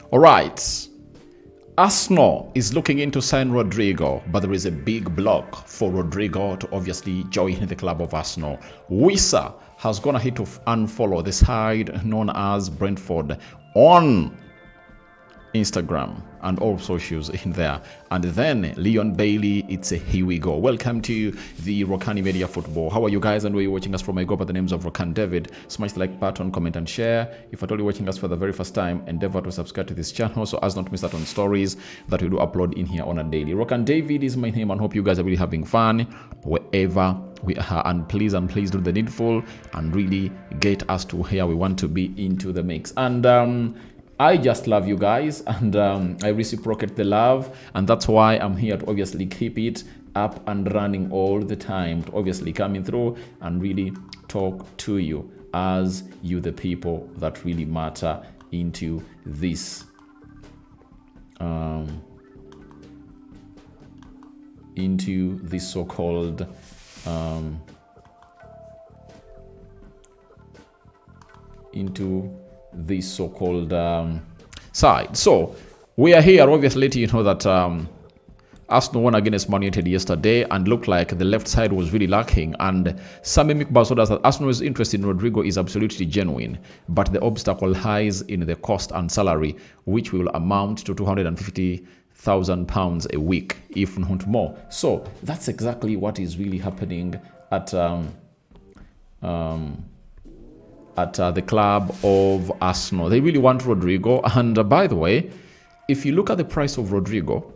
All right. Arsenal is looking into sign Rodrygo, but there is a big block for Rodrygo to obviously join the club of Arsenal. Wissa has gone ahead to unfollow the side known as Brentford on Instagram and all socials in there. And then Leone, Baily, it's a here we go. Welcome to the Rokani Media Football. How are you guys and where you're watching us from? I go by the names of Rokani David. Smash the like button, comment and share. If at all you're watching us for the very first time, endeavor to subscribe to this channel so as not to miss out on stories that we do upload in here on a daily. Rokani David is my name and hope you guys are really having fun wherever we are, and please do the needful and really get us to where we want to be into the mix. And I just love you guys, and I reciprocate the love, and that's why I'm here to obviously keep it up and running all the time, to obviously coming through and really talk to you as you the people that really matter into this so-called side. So we are here obviously letting you know that Arsenal won against Man United yesterday and looked like the left side was really lacking, and Sami Mikba told us that Arsenal's interest in Rodrygo is absolutely genuine, but the obstacle lies in the cost and salary, which will amount to £250,000 a week, if not more. So that's exactly what is really happening at the club of Arsenal. They really want Rodrygo. And by the way, if you look at the price of Rodrygo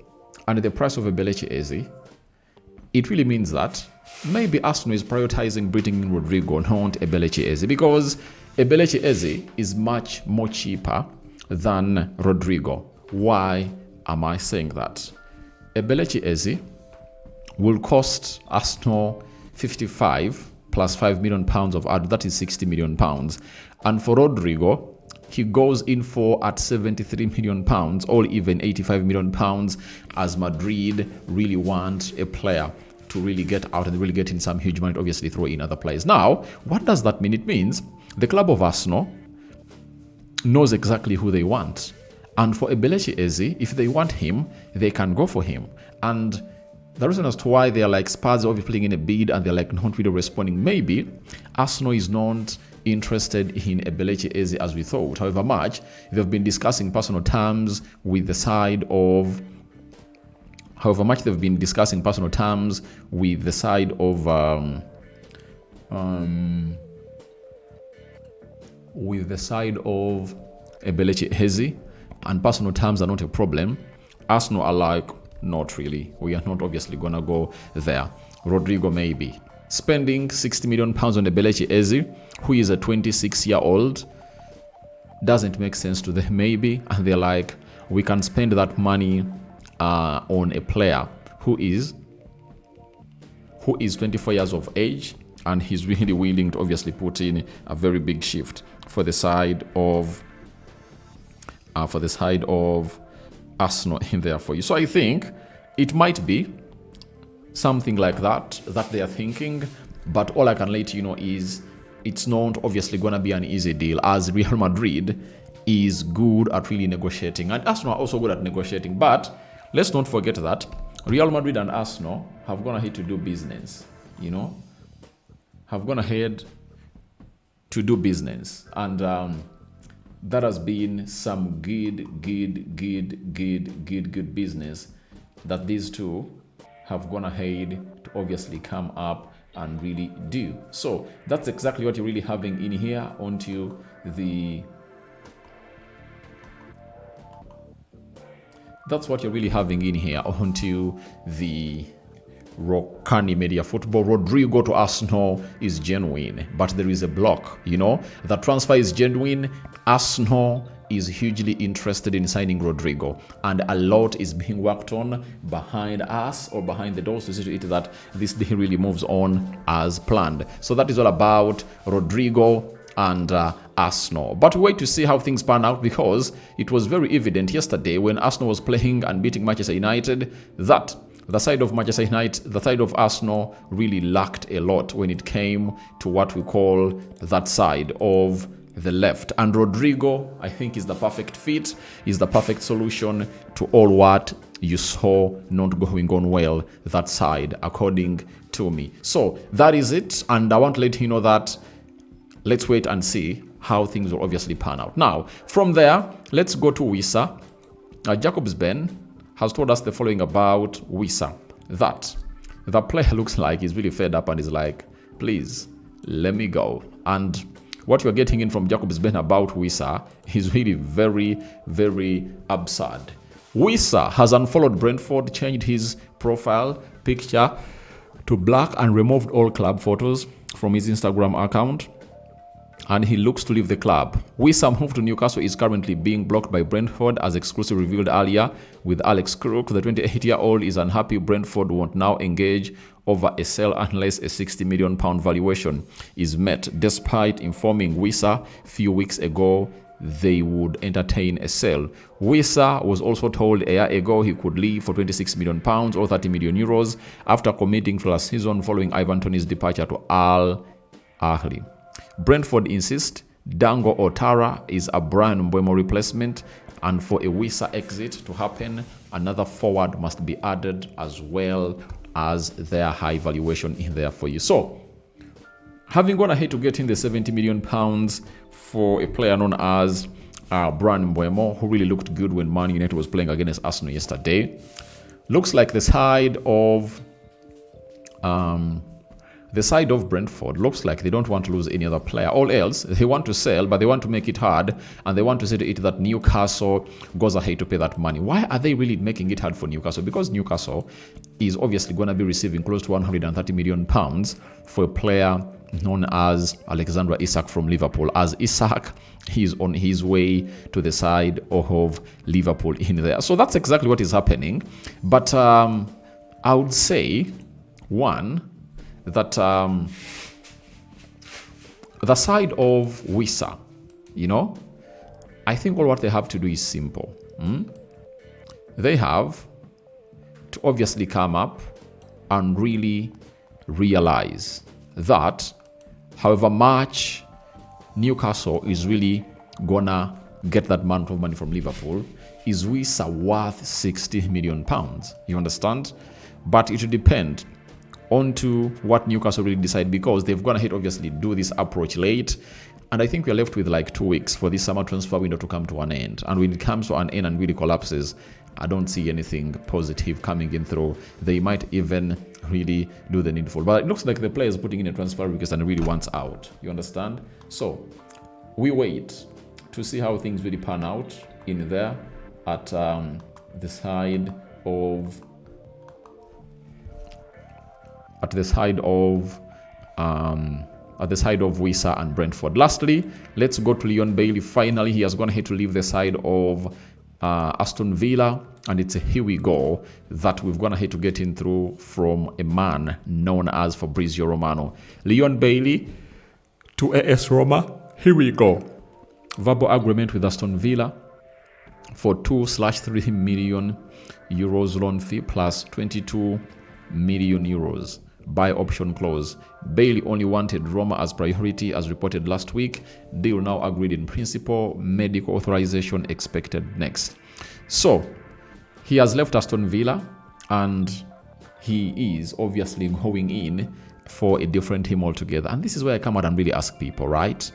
and the price of Baily, it really means that maybe Arsenal is prioritizing bringing in Rodrygo, not Baily, because Baily is much more cheaper than Rodrygo. Why am I saying that? Baily will cost Arsenal 55 plus £5 million of ad, that is £60 million. And for Rodrygo, he goes in for at £73 million or even £85 million, as Madrid really want a player to really get out and really get in some huge money to obviously throw in other players. Now, what does that mean? It means the club of Arsenal knows exactly who they want. And for Baily, if they want him, they can go for him. And the reason as to why they are like Spurs are playing in a bid and they're like not really responding, maybe Arsenal is not interested in Baily as we thought. However much they've been discussing personal terms with the side of Baily. And personal terms are not a problem. Arsenal are like, not really. We are not obviously gonna go there. Rodrygo maybe. Spending £60 million on Baily, who is a 26-year-old, doesn't make sense to them maybe. And they're like, we can spend that money on a player who is 24 years of age, and he's really willing to obviously put in a very big shift for the side of Arsenal in there for you. So I think it might be something like that they are thinking, but all I can let you know is it's not obviously going to be an easy deal, as Real Madrid is good at really negotiating and Arsenal are also good at negotiating. But let's not forget that Real Madrid and Arsenal have gone ahead to do business, and that has been some good business that these two have gone ahead to obviously come up and really do. So that's exactly what you're really having in here onto the Rokani Media Football. Rodrygo to Arsenal is genuine, but there is a block. The transfer is genuine. Arsenal is hugely interested in signing Rodrygo, and a lot is being worked on behind us or behind the doors to see to it that this deal really moves on as planned. So that is all about Rodrygo and Arsenal. But wait to see how things pan out, because it was very evident yesterday when Arsenal was playing and beating Manchester United that the side of Manchester United, the side of Arsenal really lacked a lot when it came to what we call that side of the left. And Rodrygo, I think, is the perfect fit, is the perfect solution to all what you saw not going on well that side, according to me. So that is it. And I want to let you know that let's wait and see how things will obviously pan out. Now, from there, let's go to Wissa. Jacobs Ben has told us the following about Wissa, that the player looks like he's really fed up and is like, please, let me go. And what you're getting in from Jacobs Ben about Wissa is really very, very absurd. Wissa has unfollowed Brentford, changed his profile picture to black and removed all club photos from his Instagram account, and he looks to leave the club. Wissa move to Newcastle is currently being blocked by Brentford, as exclusive revealed earlier with Alex Crook. The 28-year-old is unhappy Brentford won't now engage over a sale unless a £60 million valuation is met, despite informing Wissa a few weeks ago they would entertain a sale. Wissa was also told a year ago he could leave for £26 million or €30 million after committing to last season following Ivan Toney's departure to Al Ahly. Brentford insists Dango Ouattara is a Brian Mbeumo replacement, and for a Wissa exit to happen, another forward must be added as well as their high valuation in there for you. So, having gone ahead to get in the £70 million for a player known as Brian Mbeumo, who really looked good when Man United was playing against Arsenal yesterday, looks like the side of Brentford looks like they don't want to lose any other player. All else, they want to sell, but they want to make it hard, and they want to say to it that Newcastle goes ahead to pay that money. Why are they really making it hard for Newcastle? Because Newcastle is obviously going to be receiving close to £130 million for a player known as Alexander Isak from Liverpool, as Isak is on his way to the side of Liverpool in there. So that's exactly what is happening. But I would say, one, that the side of Wissa, I think all what they have to do is simple. They have to obviously come up and really realize that however much Newcastle is really gonna get that amount of money from Liverpool, is Wissa worth £60 million? You understand? But it will depend onto what Newcastle really decide, because they've gone ahead obviously do this approach late, and I think we're left with like 2 weeks for this summer transfer window to come to an end. And when it comes to an end and really collapses, I don't see anything positive coming in through. They might even really do the needful, but it looks like the player is putting in a transfer request and really wants out. You understand? So we wait to see how things really pan out in there at the side of Wissa and Brentford. Lastly, let's go to Leone Baily. Finally, he has gone ahead to leave the side of Aston Villa, and it's a here we go that we've gone ahead to get in through from a man known as Fabrizio Romano. Leone Baily to AS Roma. Here we go. Verbal agreement with Aston Villa for 2/3 million euros loan fee plus 22 million euros buy option clause. Baily only wanted Roma as priority, as reported last week. Deal now agreed in principle. Medical authorization expected next. So he has left Aston Villa, and he is obviously going in for a different team altogether. And this is where I come out and really ask people, right?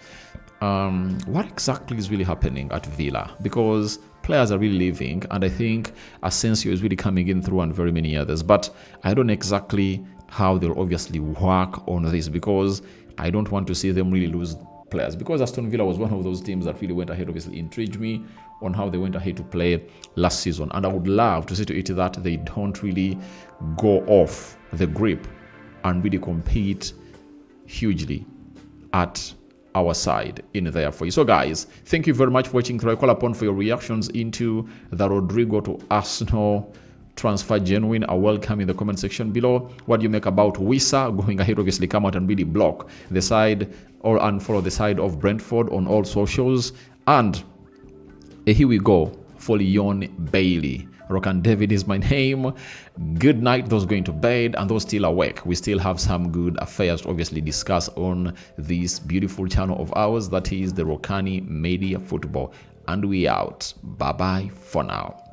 What exactly is really happening at Villa? Because players are really leaving, and I think Asensio is really coming in through, and very many others. But I don't know exactly how they'll obviously work on this, because I don't want to see them really lose players, because Aston Villa was one of those teams that really went ahead, obviously intrigued me on how they went ahead to play last season, and I would love to see to it that they don't really go off the grip and really compete hugely at our side in there for you. So guys, thank you very much for watching. I call upon for your reactions into the Rodrygo to Arsenal transfer genuine. I welcome in the comment section below. What do you make about Wissa going ahead, obviously come out and really block the side or unfollow the side of Brentford on all socials? And here we go for Leone Baily. Rokani David is my name. Good night those going to bed, and those still awake. We still have some good affairs to obviously discuss on this beautiful channel of ours, that is the Rokani Media Football. And we out. Bye bye for now.